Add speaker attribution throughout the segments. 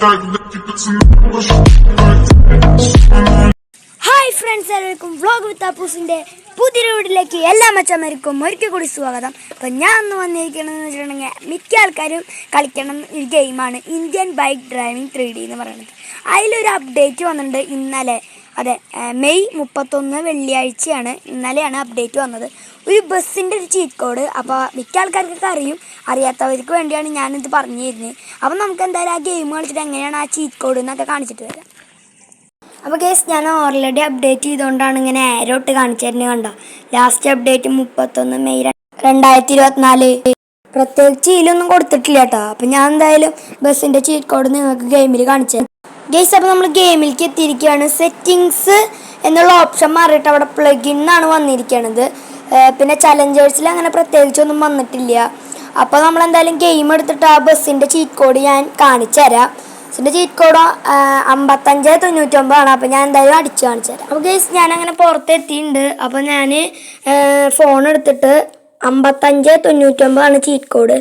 Speaker 1: Hi friends, എല്ലാവർക്കും vlog വിത്ത് അപ്പൂസിൻ്റെ പുതിയൊരു വീട്ടിലേക്ക് എല്ലാ മച്ചന്മാർക്കും ഒരിക്കൽ കൂടി സ്വാഗതം. അപ്പം ഞാൻ ഒന്ന് വന്നിരിക്കണമെന്ന് വെച്ചിട്ടുണ്ടെങ്കിൽ മിക്ക ആൾക്കാരും കളിക്കണം ഒരു ഗെയിമാണ് ഇന്ത്യൻ ബൈക്ക് ഡ്രൈവിംഗ് 3D എന്ന് പറയുന്നത്. അതിലൊരു അപ്ഡേറ്റ് വന്നിട്ടുണ്ട് ഇന്നലെ. അതെ, മെയ് 31 വെള്ളിയാഴ്ചയാണ്, ഇന്നലെയാണ് അപ്ഡേറ്റ് വന്നത്. ഒരു ബസ്സിൻ്റെ ഒരു ചീറ്റ് കോഡ്. അപ്പോൾ മിക്ക ആൾക്കാർക്കൊക്കെ അറിയും, അറിയാത്തവർക്ക് വേണ്ടിയാണ് ഞാനിത് പറഞ്ഞു തരുന്നത്. അപ്പം നമുക്ക് എന്തായാലും ആ ഗെയിം കളിച്ചിട്ട് എങ്ങനെയാണ് ആ ചീറ്റ് കോഡ് എന്നൊക്കെ കാണിച്ചിട്ട് വരാം. അപ്പോൾ കേസ്, ഞാൻ ഓൾറെഡി അപ്ഡേറ്റ് ചെയ്തുകൊണ്ടാണ് ഇങ്ങനെ ആരോ ഇട്ട് കാണിച്ചു തരുന്നത്. കണ്ടോ, ലാസ്റ്റ് അപ്ഡേറ്റ് 31 മെയ് 2024. പ്രത്യേകിച്ച് ഇതിലൊന്നും കൊടുത്തിട്ടില്ല കേട്ടോ. അപ്പം ഞാൻ എന്തായാലും ബസ്സിൻ്റെ ചീറ്റ് കോഡ് നിങ്ങൾക്ക് ഗെയിമിൽ കാണിച്ചു തരാം. ഗെയ്സ്, അപ്പോൾ നമ്മൾ ഗെയിമിലേക്ക് എത്തിയിരിക്കുകയാണ്. സെറ്റിങ്സ് എന്നുള്ള ഓപ്ഷൻ മാറിയിട്ട് അവിടെ പ്ലഗിൻ എന്നാണ് വന്നിരിക്കുന്നത്. പിന്നെ ചലഞ്ചേഴ്സിൽ അങ്ങനെ പ്രത്യേകിച്ചൊന്നും വന്നിട്ടില്ല. അപ്പോൾ നമ്മൾ എന്തായാലും ഗെയിം എടുത്തിട്ട് ആ ബസ്സിൻ്റെ ചീറ്റ് കോഡ് ഞാൻ കാണിച്ചു തരാം. ബസ്സിൻ്റെ ചീറ്റ് കോഡ് 5599 അപ്പോൾ ഞാൻ എന്തായാലും അടിച്ച് കാണിച്ചു തരാം. അപ്പോൾ ഗെയ്സ്, ഞാനങ്ങനെ പുറത്തെത്തിയിട്ടുണ്ട്. അപ്പോൾ ഞാൻ ഫോൺ എടുത്തിട്ട് 5599 ചീറ്റ് കോഡ്.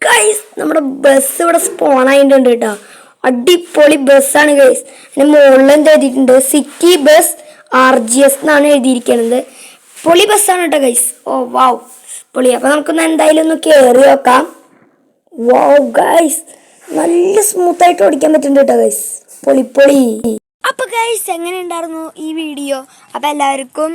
Speaker 1: ഗൈസ്, നമ്മുടെ ബസ് ഇവിടെ സ്പോൺ ആയിട്ടുണ്ട് കേട്ടോ. അടിപൊളി ബസ്സാണ് ഗൈസ്. അതിൻ്റെ മുകളിൽ എന്ത് എഴുതിയിട്ടുണ്ട്, സിറ്റി ബസ് RGS എന്നാണ് എഴുതിയിരിക്കുന്നത്. പൊളി ബസ്സാണ് കേട്ടോ ഗൈസ്. ഓ വാവ്, പൊളി. അപ്പോൾ നമുക്കൊന്ന് എന്തായാലും ഒന്ന് കയറി നോക്കാം. വാവ് ഗൈസ്, നല്ല സ്മൂത്തായിട്ട് ഓടിക്കാൻ പറ്റുന്നുണ്ട് കേട്ടോ ഗൈസ്. പൊളി. അപ്പോൾ ഗൈസ്, എങ്ങനെ ഉണ്ടായിരുന്നു ഈ വീഡിയോ? അപ്പോൾ എല്ലാവർക്കും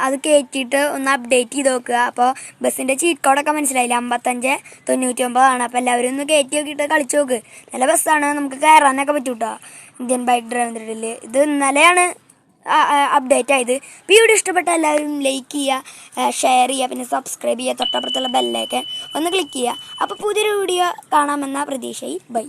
Speaker 1: അത് കയറ്റിയിട്ട് ഒന്ന് അപ്ഡേറ്റ് ചെയ്ത് നോക്കുക. അപ്പോൾ ബസ്സിൻ്റെ ചീറ്റ് കോഡൊക്കെ മനസ്സിലായില്ല, 5599 അപ്പോൾ എല്ലാവരും ഒന്ന് കയറ്റി നോക്കിയിട്ട് കളിച്ച് നോക്ക്. നല്ല ബസ്സാണ്, നമുക്ക് കയറാനൊക്കെ പറ്റും കേട്ടോ. ഇന്ത്യൻ ബൈക്ക് ഡ്രൈവിംഗ് 3D ഇത് ഇന്നലെയാണ് അപ്ഡേറ്റ് ആയത്. അപ്പോൾ ഈ വീഡിയോ ഇഷ്ടപ്പെട്ട എല്ലാവരും ലൈക്ക് ചെയ്യുക, ഷെയർ ചെയ്യുക, പിന്നെ സബ്സ്ക്രൈബ് ചെയ്യുക, തൊട്ടപ്പുറത്തുള്ള ബെല്ലൈക്കൺ ഒന്ന് ക്ലിക്ക് ചെയ്യുക. അപ്പോൾ പുതിയൊരു വീഡിയോ കാണാമെന്ന പ്രതീക്ഷയിൽ ബൈ.